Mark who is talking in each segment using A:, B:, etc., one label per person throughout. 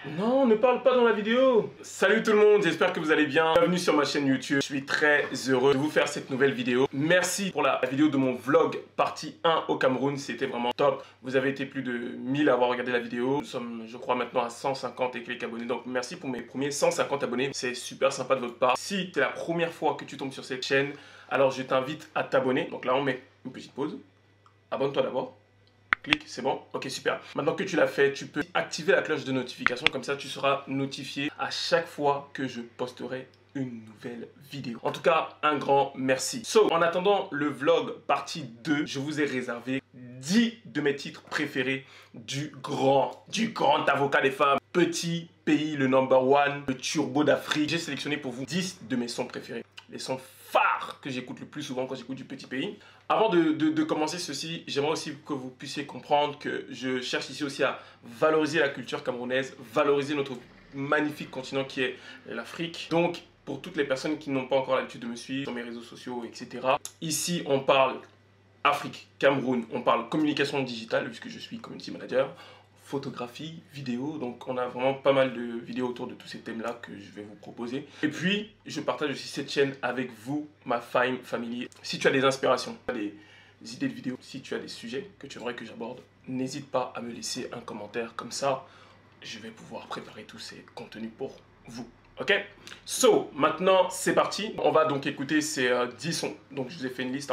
A: Non, ne parle pas dans la vidéo. Salut tout le monde, j'espère que vous allez bien. Bienvenue sur ma chaîne YouTube. Je suis très heureux de vous faire cette nouvelle vidéo. Merci pour la vidéo de mon vlog partie 1 au Cameroun. C'était vraiment top. Vous avez été plus de 1000 à avoir regardé la vidéo. Nous sommes, je crois, maintenant à 150 et quelques abonnés. Donc merci pour mes premiers 150 abonnés. C'est super sympa de votre part. Si c'est la première fois que tu tombes sur cette chaîne, alors je t'invite à t'abonner. Donc là, on met une petite pause. Abonne-toi d'abord. Clique, c'est bon? Ok, super. Maintenant que tu l'as fait, tu peux activer la cloche de notification. Comme ça, tu seras notifié à chaque fois que je posterai une nouvelle vidéo. En tout cas, un grand merci. En attendant le vlog partie 2, je vous ai réservé 10 de mes titres préférés du grand avocat des femmes. Petit pays, le number one, le turbo d'Afrique. J'ai sélectionné pour vous 10 de mes sons préférés. Les sons phares que j'écoute le plus souvent quand j'écoute du petit pays. Avant de commencer ceci, j'aimerais aussi que vous puissiez comprendre que je cherche ici aussi à valoriser la culture camerounaise, valoriser notre magnifique continent qui est l'Afrique. Donc, pour toutes les personnes qui n'ont pas encore l'habitude de me suivre sur mes réseaux sociaux, etc. Ici, on parle Afrique, Cameroun, on parle communication digitale, puisque je suis community manager, photographie, vidéo, donc on a vraiment pas mal de vidéos autour de tous ces thèmes-là que je vais vous proposer. Et puis, je partage aussi cette chaîne avec vous, ma fine family. Si tu as des inspirations, des idées de vidéos, si tu as des sujets que tu aimerais que j'aborde, n'hésite pas à me laisser un commentaire, comme ça, je vais pouvoir préparer tous ces contenus pour vous. Ok, maintenant c'est parti. On va donc écouter ces 10 sons. Donc je vous ai fait une liste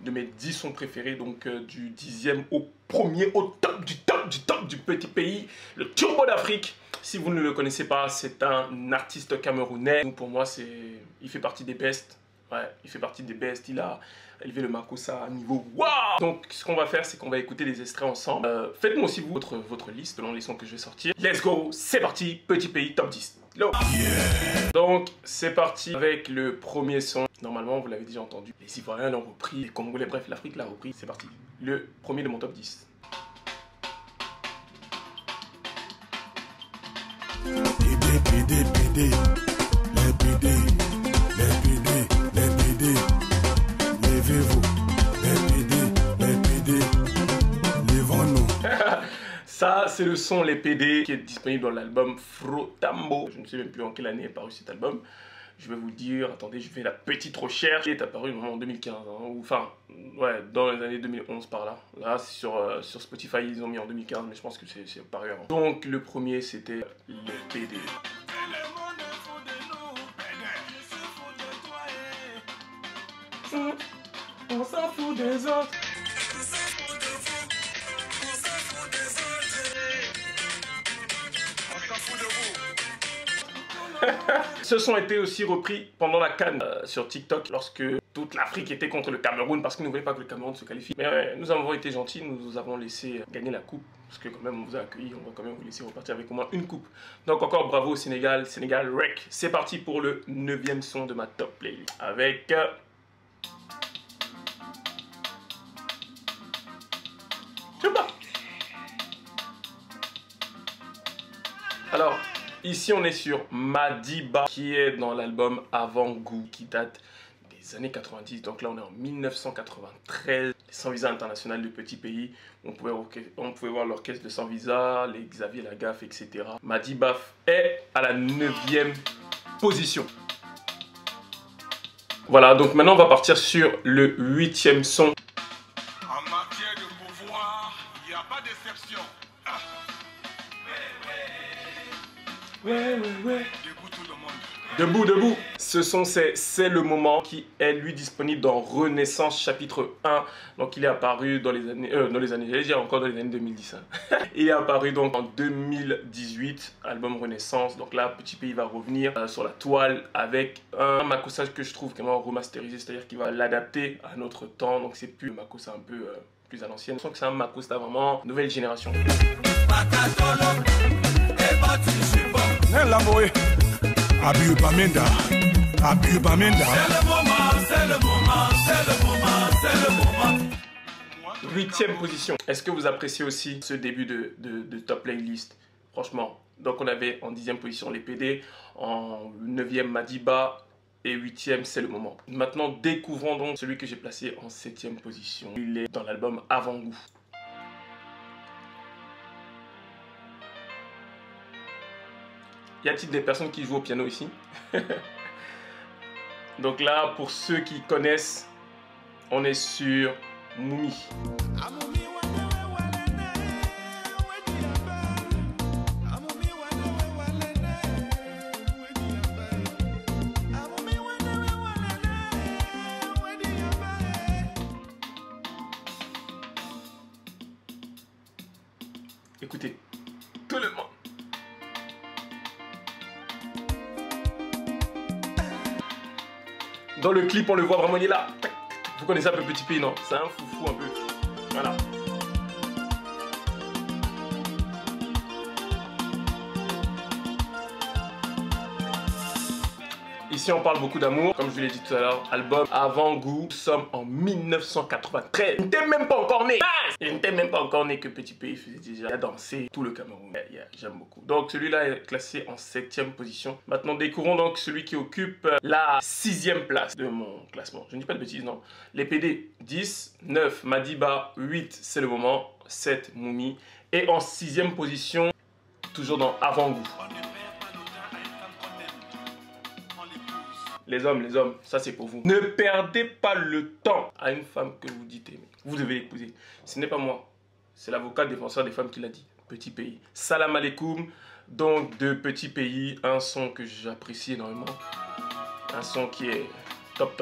A: de mes 10 sons préférés. Donc du 10e au premier, au top du petit pays, le turbo d'Afrique. Si vous ne le connaissez pas, c'est un artiste camerounais. Donc, pour moi, il fait partie des best. Ouais, il fait partie des best. Il a élevé le Makossa à niveau waouh. Donc ce qu'on va faire, c'est qu'on va écouter des extraits ensemble. Faites-moi aussi vous votre liste selon les sons que je vais sortir. Let's go, c'est parti, petit pays top 10. Go. Yeah. Donc c'est parti avec le premier son. Normalement, vous l'avez déjà entendu. Les Ivoiriens l'ont repris, les Congolais, bref, l'Afrique l'a repris. C'est parti. Le premier de mon top 10.
B: PD, les PD, levez-vous, les PD, levons-nous.
A: Ça, c'est le son Les PD qui est disponible dans l'album Frotambo. Je ne sais même plus en quelle année est paru cet album. Je vais vous le dire, attendez, je fais la petite recherche. Il est apparu en 2015, ou enfin, ouais, dans les années 2011 par là. Là, sur Spotify, ils ont mis en 2015, mais je pense que c'est paru avant. Donc, le premier, c'était Les PD. On s'en fout des autres. Ce son a été aussi repris pendant la CAN sur TikTok lorsque toute l'Afrique était contre le Cameroun parce qu'ils ne voulaient pas que le Cameroun se qualifie. Mais ouais, nous avons été gentils, nous vous avons laissé gagner la coupe parce que quand même on vous a accueilli, on va quand même vous laisser repartir avec au moins une coupe. Donc encore bravo au Sénégal, Sénégal Rec. C'est parti pour le 9e son de ma top playlist avec... Alors, ici on est sur Madiba qui est dans l'album Avant-Goût qui date des années 90. Donc là on est en 1993. Sans visa international de petit pays. On pouvait voir l'orchestre de Sans Visa, les Xavier Lagaffe, etc. Madiba est à la 9e position. Voilà, donc maintenant on va partir sur le 8e son.
B: En matière de pouvoir, il n'y a pas d'exception.
A: Ouais.
B: Debout tout le monde.
A: Debout. Ce son, c'est le moment qui est lui disponible dans Renaissance chapitre 1. Donc il est apparu dans les années, j'allais dire encore dans les années 2010. Il est apparu donc en 2018, album Renaissance. Donc là, Petit Pays va revenir sur la toile avec un Makossa que je trouve vraiment remasterisé, c'est-à-dire qu'il va l'adapter à notre temps. Donc c'est plus le Makossa un peu plus à l'ancienne. Je sens que c'est un Makossa vraiment nouvelle génération.
B: Abiyu Bamenda.
C: C'est le moment.
A: 8e position. Est-ce que vous appréciez aussi ce début de top playlist? Franchement. Donc on avait en 10e position les PD, en 9e Madiba et 8e c'est le moment. Maintenant découvrons donc celui que j'ai placé en 7e position. Il est dans l'album Avant-Goût. Y a-t-il des personnes qui jouent au piano ici? Donc là, pour ceux qui connaissent, on est sur Moumi. Écoutez, tout le monde. Dans le clip, on le voit vraiment, il est là. Vous connaissez un peu Petit Pays, non? C'est un foufou un peu. Voilà. Ici, on parle beaucoup d'amour. Comme je vous l'ai dit tout à l'heure, album Avant-Goût. Nous sommes en 1993. Je n'étais même pas encore né. Je n'étais même pas encore né que Petit Pays faisait déjà danser tout le Cameroun. J'aime beaucoup. Donc, celui-là est classé en 7e position. Maintenant, découvrons donc celui qui occupe la 6e place de mon classement. Je ne dis pas de bêtises, non. Les PD, 10, 9, Madiba, 8, C'est le moment, 7, Moumi. Et en 6e position, toujours dans Avant-Goût. Les hommes, ça c'est pour vous. Ne perdez pas le temps à une femme que vous dites aimer. Vous devez l'épouser. Ce n'est pas moi. C'est l'avocat défenseur des femmes qui l'a dit. Petit Pays. Salam alaikum. Donc de Petit Pays, un son que j'apprécie énormément. Un son qui est top.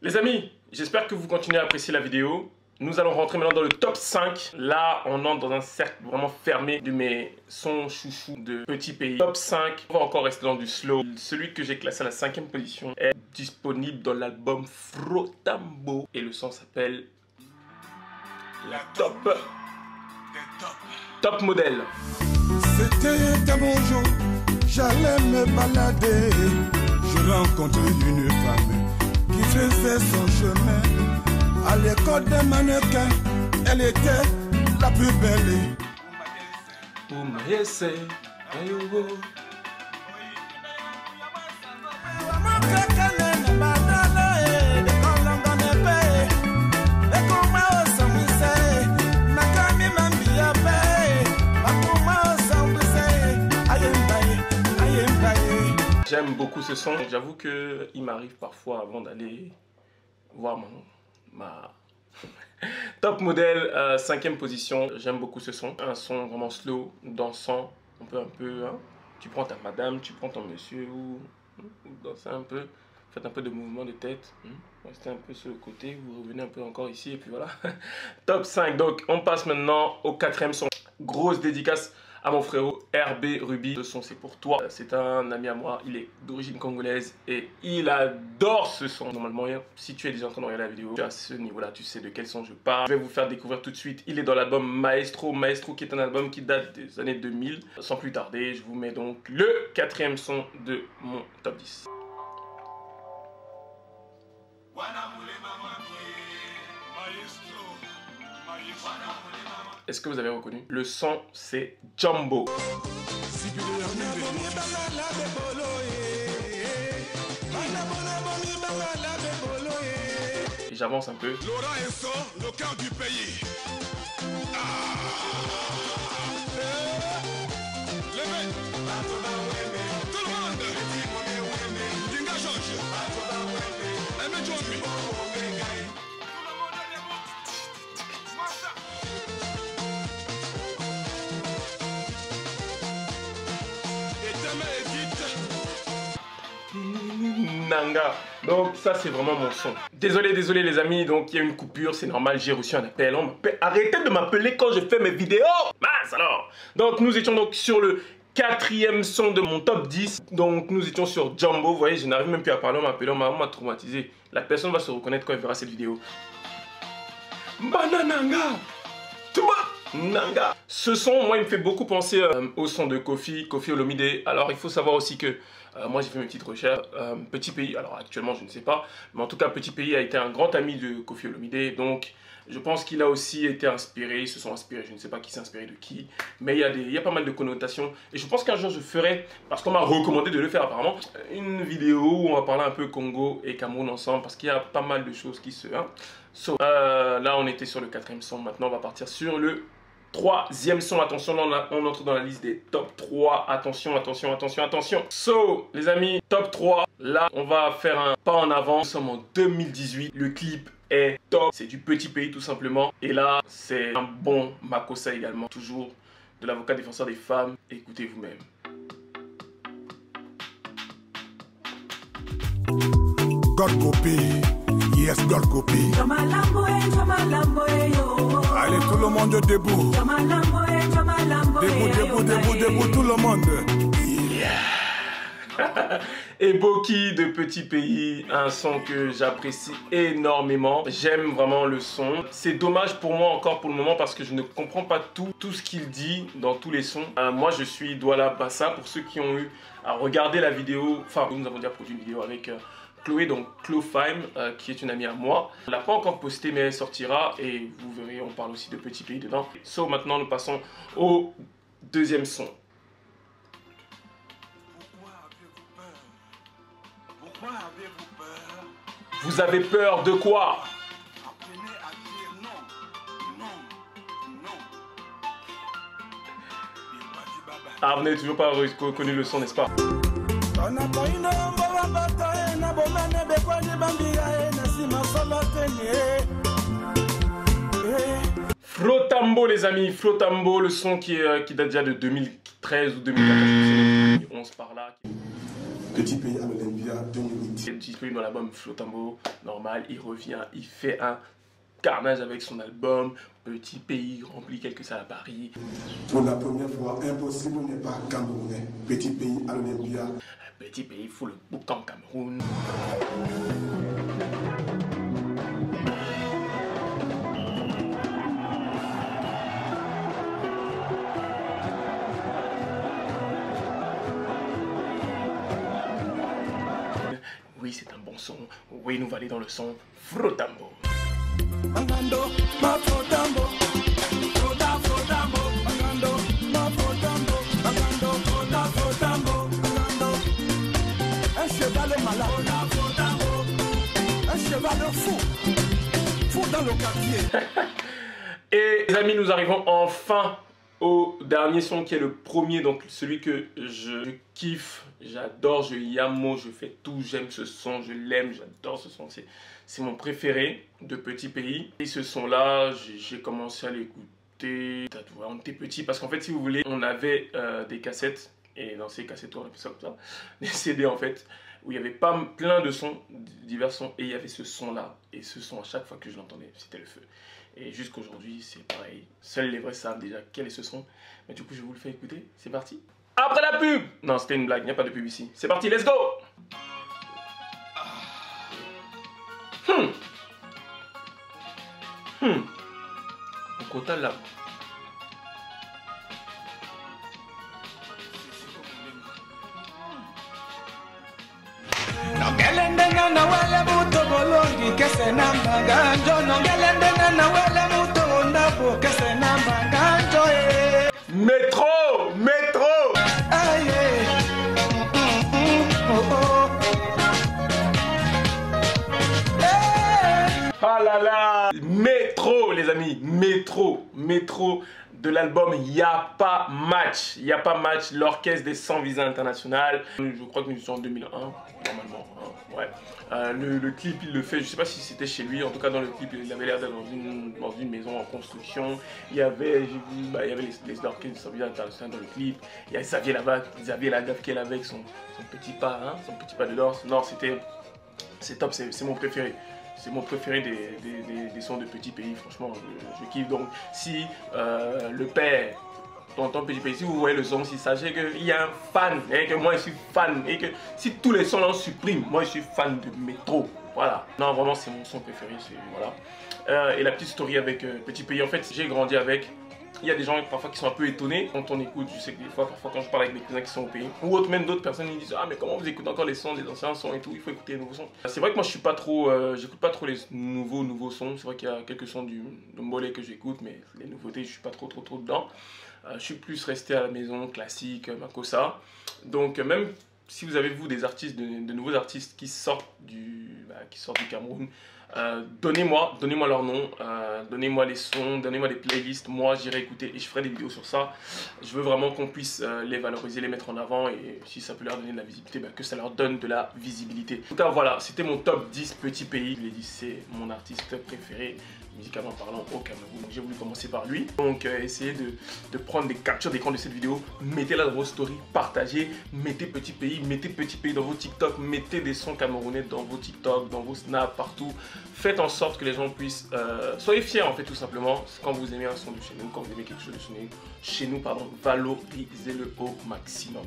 A: Les amis, j'espère que vous continuez à apprécier la vidéo. Nous allons rentrer maintenant dans le top 5. Là, on entre dans un cercle vraiment fermé de mes sons chouchous de Petit Pays. Top 5, on va encore rester dans du slow. Celui que j'ai classé à la 5e position est disponible dans l'album Frotambo. Et le son s'appelle La Top. Top Modèle.
C: C'était un bon jour, j'allais me balader. Je rencontre une femme qui faisait son chemin. À l'école des mannequins, elle était la plus belle.
A: J'aime beaucoup ce son. J'avoue qu'il m'arrive parfois avant d'aller voir ma Top Modèle, 5e position. J'aime beaucoup ce son. Un son vraiment slow, dansant. On peut un peu, hein, tu prends ta madame, tu prends ton monsieur ou danser un peu. Faites un peu de mouvement de tête. Restez un peu sur le côté. Vous revenez un peu encore ici et puis voilà. Top 5. Donc on passe maintenant au 4e son. Grosse dédicace à mon frérot RB Ruby. Ce son c'est pour toi. C'est un ami à moi, il est d'origine congolaise et il adore ce son. Normalement, si tu es déjà en train de regarder la vidéo, à ce niveau là tu sais de quel son je parle. Je vais vous faire découvrir tout de suite. Il est dans l'album Maestro qui est un album qui date des années 2000. Sans plus tarder, je vous mets donc le 4e son de mon top 10. Est-ce que vous avez reconnu? Le son, c'est Jumbo. Et j'avance un peu.
B: Le cœur du pays. Tout le monde. Dinga George. Aimé John.
A: Nanga. Donc ça c'est vraiment mon son. Désolé les amis, donc il y a une coupure, c'est normal, j'ai reçu un appel. On m'appelle. Arrêtez de m'appeler quand je fais mes vidéos. Mince alors. Donc nous étions donc sur le 4e son de mon top 10. Donc nous étions sur Jumbo. Vous voyez, je n'arrive même plus à parler, on m'a appelé, on m'a traumatisé. La personne va se reconnaître quand elle verra cette vidéo. Banananga. Nanga. Ce son, moi, il me fait beaucoup penser au son de Kofi Olomide. Alors, il faut savoir aussi que Moi j'ai fait mes petites recherches. Petit Pays, alors actuellement je ne sais pas, mais en tout cas Petit Pays a été un grand ami de Koffi Olomide, donc je pense qu'il a aussi été inspiré, ils se sont inspirés, je ne sais pas qui s'est inspiré de qui, mais il y a pas mal de connotations. Et je pense qu'un jour je ferai, parce qu'on m'a recommandé de le faire apparemment, une vidéo où on va parler un peu Congo et Cameroun ensemble, parce qu'il y a pas mal de choses qui se... là on était sur le 4e son, maintenant on va partir sur le 3e son. Attention, là on entre dans la liste des top 3. Attention, attention, attention, attention. So, les amis, top 3. Là, on va faire un pas en avant. Nous sommes en 2018. Le clip est top. C'est du Petit Pays tout simplement. Et là, c'est un bon Makossa également. Toujours de l'avocat défenseur des femmes. Écoutez vous-même.
C: God copy, yes, God copy. Allez, tout le monde debout. Debout, debout, debout, debout, tout le monde.
A: Yeah. Et Boki de Petit Pays, un son que j'apprécie énormément. J'aime vraiment le son. C'est dommage pour moi encore pour le moment parce que je ne comprends pas tout ce qu'il dit dans tous les sons. Moi, je suis Douala Bassa. Pour ceux qui ont eu à regarder la vidéo, enfin, nous avons déjà produit une vidéo avec... Chloé, donc Clofime, qui est une amie à moi. On l'a pas encore posté, mais elle sortira et vous verrez, on parle aussi de Petit Pays dedans. So, maintenant, nous passons au 2e son.
B: Pourquoi avez-vous peur?
A: Vous avez peur de quoi?
B: Apprenez à dire non, non, non.
A: Ah, vous n'avez toujours pas reconnu le son, n'est-ce pas? Flotambo les amis, Flotambo, le son qui date déjà de 2013 ou 2014, 2011 par là.
C: Petit Pays à l'Olympia 2008.
A: Il est disponible dans l'album Flotambo, normal, il revient, il fait un carnage avec son album Petit Pays, remplit quelques salles à Paris.
C: Pour la première fois, impossible n'est pas camerounais. Petit Pays à l'Olympia.
A: Petit Pays, il faut le boucan Cameroun. Oui, c'est un bon son. Oui, nous va aller dans le son Flotambo.
C: Un cheval malade, un cheval fou dans le quartier.
A: Et les amis, nous arrivons enfin au dernier son qui est le premier, donc celui que je kiffe, j'adore, je yamo, je fais tout, j'aime ce son, je l'aime, j'adore ce son, c'est mon préféré de Petit Pays. Et ce son là, j'ai commencé à l'écouter, on était petit parce qu'en fait si vous voulez, on avait des cassettes, et dans ces cassettes on appelle ça comme ça, des CD en fait, où il y avait pas plein de sons, divers sons, et il y avait ce son là, et ce son à chaque fois que je l'entendais, c'était le feu. Et jusqu'aujourd'hui, c'est pareil. Seuls les vrais savent déjà quel est ce son. Mais du coup, je vous le fais écouter. C'est parti. Après la pub! Non, c'était une blague. Il n'y a pas de pub ici. C'est parti, let's go! On compte là. Métro! Métro! Ah là là! Métro, les amis! Métro! Métro de l'album Y'a pas match. Y'a pas match, l'orchestre des 100 visas internationales. Je crois que nous sommes en 2001, normalement. Ouais. Le clip, il le fait, je sais pas si c'était chez lui, en tout cas dans le clip, il avait l'air d'être dans une maison en construction. Il y avait, il y avait les orchestres des 100 visas internationales dans le clip. Il y avait Xavier Lagaffe qui est là avec son petit pas, hein, son petit pas de l'or. Non, c'est top, c'est mon préféré. C'est mon préféré des sons de Petit Pays, franchement, je kiffe. Donc, si le père entend Petit Pays, si vous voyez le son, si sachez qu'il y a un fan, et que moi je suis fan, et que si tous les sons là suppriment, moi je suis fan de Métro. Voilà. Non, vraiment, c'est mon son préféré, voilà. Et la petite story avec Petit Pays, en fait, j'ai grandi avec. il y a des gens parfois qui sont un peu étonnés quand on écoute. Je sais que des fois, parfois quand je parle avec mes cousins qui sont au pays, ou autre, même d'autres personnes, ils disent ah mais comment vous écoutez encore les sons, les anciens sons et tout, il faut écouter les nouveaux sons. C'est vrai que moi je suis pas trop, j'écoute pas trop les nouveaux sons. C'est vrai qu'il y a quelques sons de Mbolé que j'écoute, mais les nouveautés je suis pas trop dedans. Je suis plus resté à la maison, classique, Makossa. Donc même si vous avez vous des artistes, de nouveaux artistes qui sortent du Cameroun, donnez-moi leur nom, donnez-moi les sons, donnez-moi des playlists, moi j'irai écouter et je ferai des vidéos sur ça. Je veux vraiment qu'on puisse les valoriser, les mettre en avant et si ça peut leur donner de la visibilité, que ça leur donne de la visibilité. En tout cas voilà, c'était mon top 10 petits pays. Je l'ai dit, c'est mon artiste préféré musicalement parlant au Cameroun. J'ai voulu commencer par lui. Donc essayez de prendre des captures d'écran de cette vidéo, mettez-la dans vos stories, partagez, mettez petit pays dans vos TikTok, mettez des sons camerounais dans vos TikTok, dans vos snaps, partout. Faites en sorte que les gens puissent... soyez fiers en fait tout simplement. Quand vous aimez un son de chez nous, quand vous aimez quelque chose de chez nous, valorisez-le au maximum.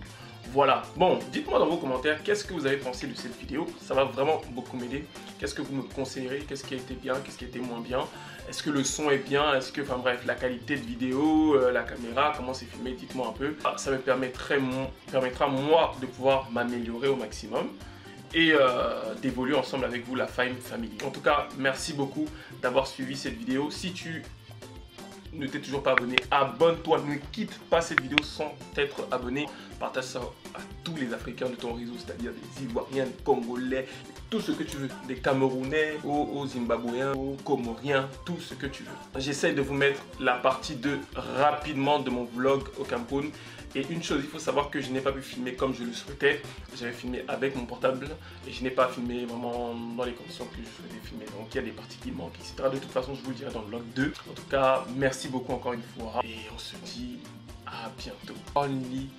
A: Voilà, bon, dites-moi dans vos commentaires qu'est-ce que vous avez pensé de cette vidéo. Ça va vraiment beaucoup m'aider. Qu'est-ce que vous me conseillerez? Qu'est-ce qui a été bien? Qu'est-ce qui a été moins bien? Est-ce que le son est bien? Est-ce que, enfin bref, la qualité de vidéo, la caméra, comment c'est filmé? Dites-moi un peu. Ça me permettra moi de pouvoir m'améliorer au maximum et d'évoluer ensemble avec vous, la Fime Family. En tout cas, merci beaucoup d'avoir suivi cette vidéo. Si tu ne t'es toujours pas abonné, abonne-toi, ne quitte pas cette vidéo sans t'être abonné. Partage ça à tous les Africains de ton réseau, c'est-à-dire des Ivoiriens, des Congolais, tout ce que tu veux, des Camerounais, aux Zimbabwéens, aux Comoriens, tout ce que tu veux. J'essaie de vous mettre la partie 2 rapidement de mon vlog au Cameroun. Et une chose, il faut savoir que je n'ai pas pu filmer comme je le souhaitais. J'avais filmé avec mon portable et je n'ai pas filmé vraiment dans les conditions que je souhaitais filmer. Donc il y a des parties qui manquent, etc. De toute façon, je vous le dirai dans le vlog 2. En tout cas, merci beaucoup encore une fois. Et on se dit à bientôt. Only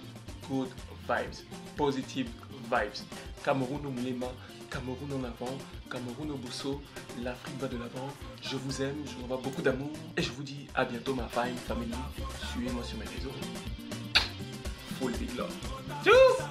A: good vibes. Positive vibes. Cameroun au Moulema, Cameroun en avant, Cameroun au Bousso. L'Afrique va de l'avant. Je vous aime, je vous envoie beaucoup d'amour. Et je vous dis à bientôt ma Fime Family. Suivez-moi sur mes réseaux. Full big love. Tchuss!